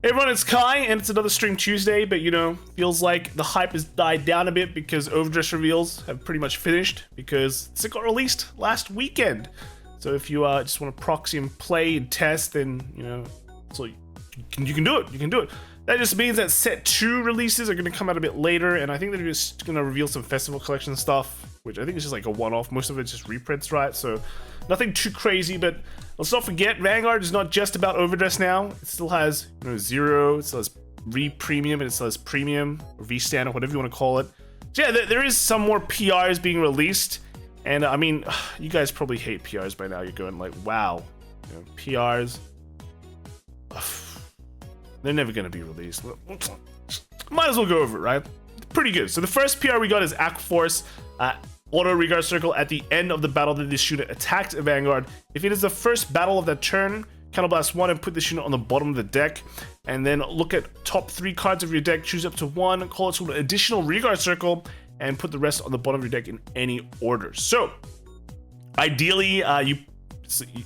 Hey everyone, it's Kai, and it's another Stream Tuesday, but you know, feels like the hype has died down a bit because overdress reveals have pretty much finished because it got released last weekend. So if you just want to proxy and play and test, then, you know, so you can do it, you can do it. That just means that set 2 releases are going to come out a bit later, and I think they're just going to reveal some festival collection stuff, which I think is just like a one-off. Most of it's just reprints, right? So nothing too crazy, but let's not forget, Vanguard is not just about overdress now. It still has, you know, Zero, it still has V-Premium, and it still has Premium, or V-Stand, or whatever you want to call it. So yeah, there is some more PRs being released, and I mean, you guys probably hate PRs by now. You're going like, wow, you know, PRs, they're never going to be released. Might as well go over it, right? Pretty good. So the first PR we got is Aqua Force. Auto regard circle at the end of the battle that this unit attacked a Vanguard. If it is the first battle of that turn, counterblast 1 and put this unit on the bottom of the deck, and then look at top 3 cards of your deck, choose up to 1, call it to an additional regard circle, and put the rest on the bottom of your deck in any order. So ideally, you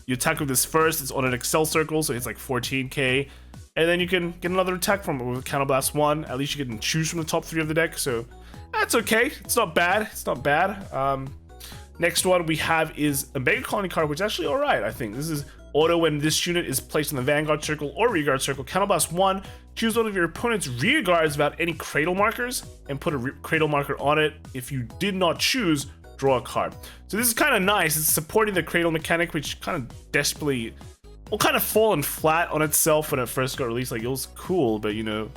attack with this first. It's on an Excel circle, so it's like 14k, and then you can get another attack from it with counterblast 1. At least you can choose from the top 3 of the deck, so that's okay. It's not bad. It's not bad. Next one we have is a Mega Colony card, which is actually all right, I think. This is auto when this unit is placed in the Vanguard circle or regard circle. Counterblast 1, choose one of your opponent's rear guards without any cradle markers and put a cradle marker on it. If you did not choose, draw a card. So this is kind of nice. It's supporting the cradle mechanic, which kind of desperately, well, kind of fallen flat on itself when it first got released. Like, it was cool, but you know,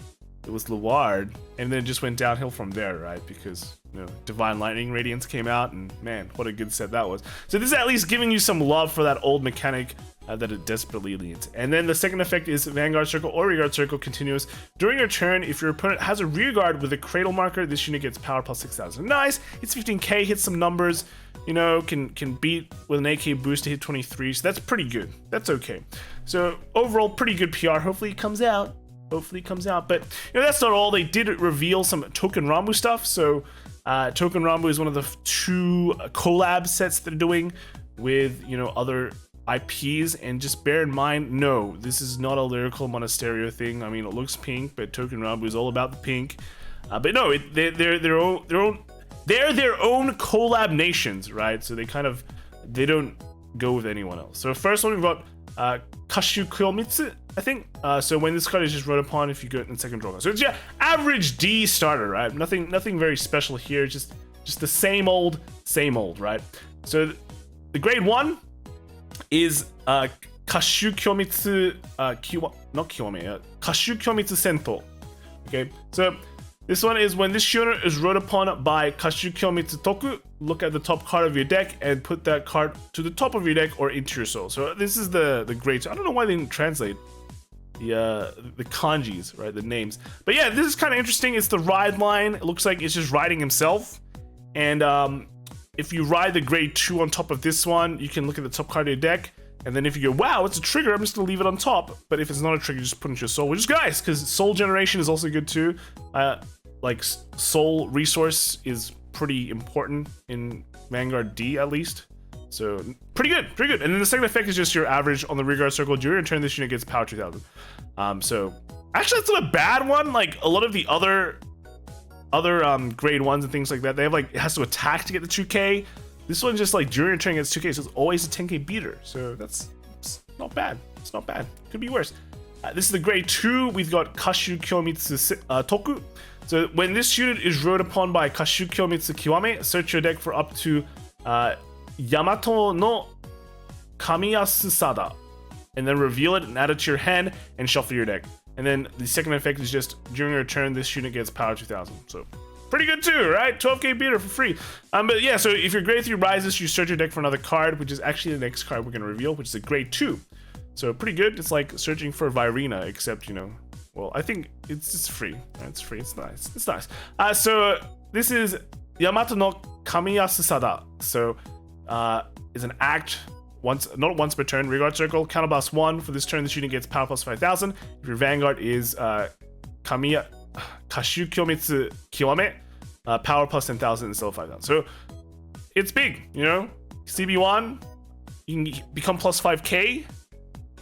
it was Luard, and then it just went downhill from there, right? Because, you know, Divine Lightning Radiance came out, and man, what a good set that was. So this is at least giving you some love for that old mechanic that it desperately needs. And then the second effect is Vanguard Circle or Regard Circle continuous. During your turn, if your opponent has a rear guard with a cradle marker, this unit gets power plus 6,000. Nice, it's 15k, hits some numbers, you know, can beat with an AK boost to hit 23, so that's pretty good. That's okay. So overall, pretty good PR. Hopefully it comes out. Hopefully it comes out. But you know, that's not all. They did reveal some Token Rambu stuff. So Token Rambu is one of the 2 collab sets they're doing with, you know, other IPs. And just bear in mind, no, this is not a Lyrical Monasterio thing. I mean, it looks pink, but Token Rambu is all about the pink. But no, they're their own collab nations, right? So they don't go with anyone else. So first one, we've got Kashu Kyomitsu, I think. So when this card is just run upon, if you go in the second draw card. So it's, yeah, average D starter, right? Nothing very special here. Just the same old, right? So the grade 1 is Kashu Kyomitsu, Kashu Kyomitsu Sento. Okay, so this one is when this unit is rode upon by Kashu Kyomitsu Toku, look at the top card of your deck and put that card to the top of your deck or into your soul. So this is the grade. I don't know why they didn't translate the kanjis, right? The names. But yeah, this is kind of interesting. It's the ride line. It looks like it's just riding himself. And if you ride the grade 2 on top of this one, you can look at the top card of your deck. And then if you go, wow, it's a trigger, I'm just gonna leave it on top. But if it's not a trigger, just put it into your soul, which is nice, because soul generation is also good too. Like soul resource is pretty important in Vanguard D, at least. So pretty good. And then the second effect is just your average on the regard circle. During your turn, this unit gets power 2000. So actually, that's not a bad one. Like a lot of the other grade 1s and things like that, they have like, it has to attack to get the 2k. This one just like during your turn gets 2k, so it's always a 10k beater. So it's not bad. It's not bad. Could be worse. This is the grade 2. We've got Kashu Kyomitsu Toku. So when this unit is rode upon by Kashu Kyomitsu Kiwame, search your deck for up to Yamato no Kamiyasu Sada, and then reveal it and add it to your hand and shuffle your deck. And then the second effect is just during your turn, this unit gets power 2000. So pretty good too, right? 12k beater for free. But yeah, so if your grade 3 rises, you search your deck for another card, which is actually the next card we're going to reveal, which is a grade 2. So pretty good. It's like searching for Virina, except, you know, well, I think it's free. It's free. It's nice. It's nice. So this is Yamato no Kamiyasu Sada. So it's an act not once per turn. Regard circle, counterblast 1. For this turn, this unit gets power plus 5000. If your Vanguard is Kashu Kyomitsu Kiwame, power plus 10,000 instead of 5,000. So it's big, you know. CB1, you can become plus 5k.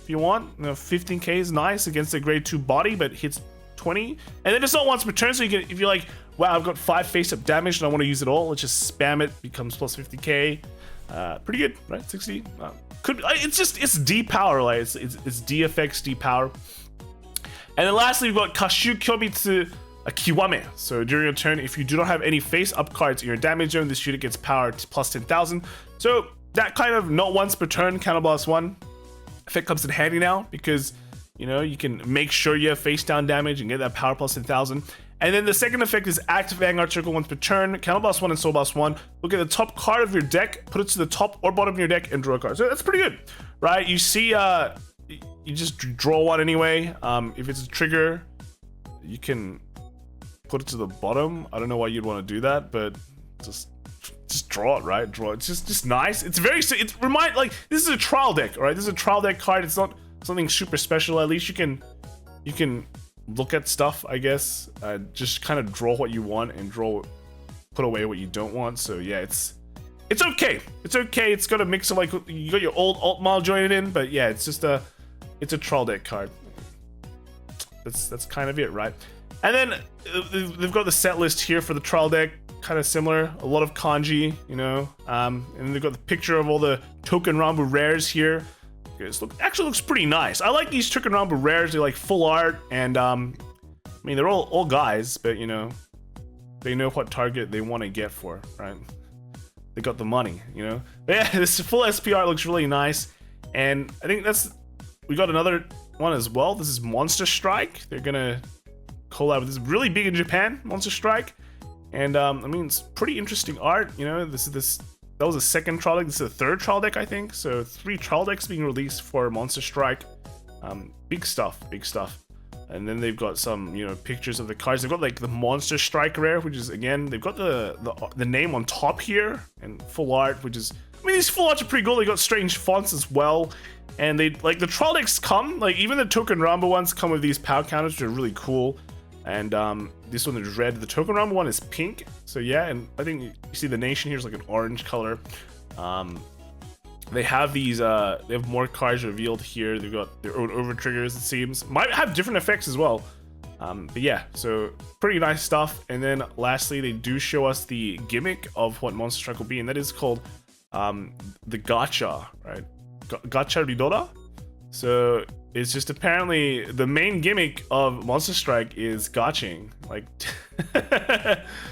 if you want. You know, 15k is nice against a grade 2 body, but hits 20. And then it's not once per turn, so you can, if you're like, wow, I've got 5 face-up damage and I want to use it all, let's just spam it, becomes plus 50k. Pretty good, right? 60. Could it's D power, like it's D effects, D power. And then lastly, we've got Kashu Kyomitsu Kiwame. So during your turn, if you do not have any face-up cards in your damage zone, this unit gets power plus 10,000. So that kind of not once per turn counterblast 1 effect comes in handy now, because you know you can make sure you have face down damage and get that power plus 10,000. And then the second effect is active Vanguard circle once per turn, counterblast 1 and soul blast 1. Look at the top card of your deck, put it to the top or bottom of your deck and draw a card. So that's pretty good, right? You see, you just draw one anyway. If it's a trigger, you can put it to the bottom. I don't know why you'd want to do that, but just draw it, right? Draw it. It's just nice. It's very, it's like this is a trial deck, all right? This is a trial deck card. It's not something super special. At least you can look at stuff, I guess. Just kind of draw what you want and put away what you don't want. So yeah, it's okay. It's okay. It's got a mix of like, you got your old alt mile jointed in, but yeah, it's a trial deck card. That's kind of it, right? And then they've got the set list here for the trial deck, kind of similar. A lot of kanji, you know. And they've got the picture of all the Token Rambu rares here. This actually looks pretty nice. I like these Token Rambu rares. They're like full art, and I mean they're all guys, but you know, they know what target they want to get for, right? They got the money, you know. But yeah, this full SP art looks really nice, and I think we got another one as well. This is Monster Strike. They're gonna collab with this, really big in Japan, Monster Strike, and I mean it's pretty interesting art, you know. That was a second trial deck. This is a third trial deck, I think. So 3 trial decks being released for Monster Strike. Big stuff. And then they've got some, you know, pictures of the cards. They've got like the Monster Strike rare, which is, again, they've got the name on top here, and full art, which is, I mean, these full arts are pretty cool. They got strange fonts as well. And they, like, the trial decks come, like, even the Token Rambu ones come with these power counters, which are really cool. And this one is red. The Token Rambu one is pink. So yeah, and I think you see the nation here is like an orange color. They have these, they have more cards revealed here. They've got their own over triggers, it seems. Might have different effects as well. But yeah, so pretty nice stuff. And then lastly, they do show us the gimmick of what Monster Strike will be, and that is called the gacha, right? Gacha Ridora. So it's just apparently the main gimmick of Monster Strike is gaching. Like,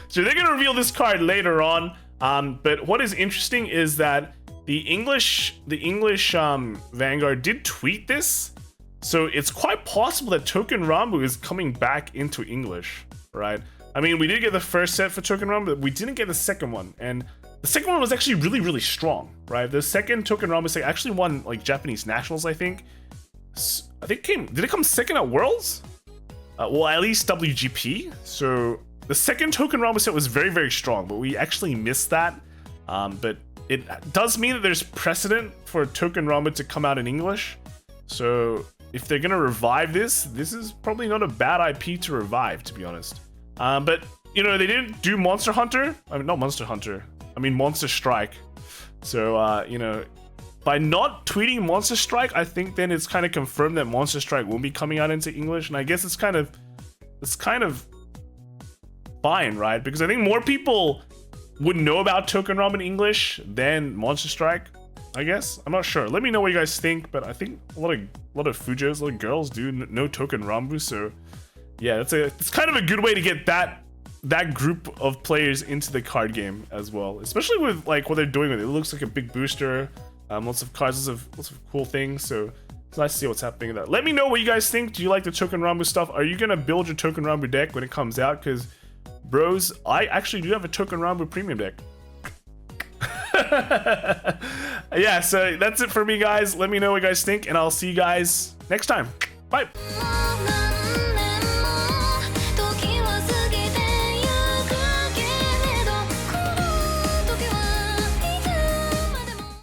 so they're gonna reveal this card later on. But what is interesting is that the English Vanguard did tweet this, so it's quite possible that Token Rambu is coming back into English, right? I mean, we did get the first set for Token Rambu, but we didn't get the second one, and the second one was actually really strong, right? The second Token Rambu set actually won like Japanese nationals, I think. Did it come second at Worlds? Well, at least WGP. So the second Token Rambu set was very strong, but we actually missed that. But it does mean that there's precedent for Token Rambu to come out in English. So if they're gonna revive this is probably not a bad IP to revive, to be honest. But you know, they didn't do Monster Hunter. I mean, not Monster Hunter. I mean Monster Strike. So you know, by not tweeting Monster Strike, I think then it's kind of confirmed that Monster Strike won't be coming out into English, and I guess it's kind of fine, right? Because I think more people would know about Token Rambu in English than Monster Strike, I guess. I'm not sure. Let me know what you guys think, but I think a lot of Fujos, a lot of girls do know Token Rambu, so yeah, it's kind of a good way to get that group of players into the card game as well, especially with like what they're doing with it. It looks like a big booster. Lots of cards, lots of cool things, so it's nice to see what's happening with that. Let me know what you guys think. Do you like the Token Rambu stuff? Are you gonna build your Token Rambu deck when it comes out? Because, bros, I actually do have a Token Rambu premium deck. Yeah, so that's it for me, guys. Let me know what you guys think, and I'll see you guys next time. Bye.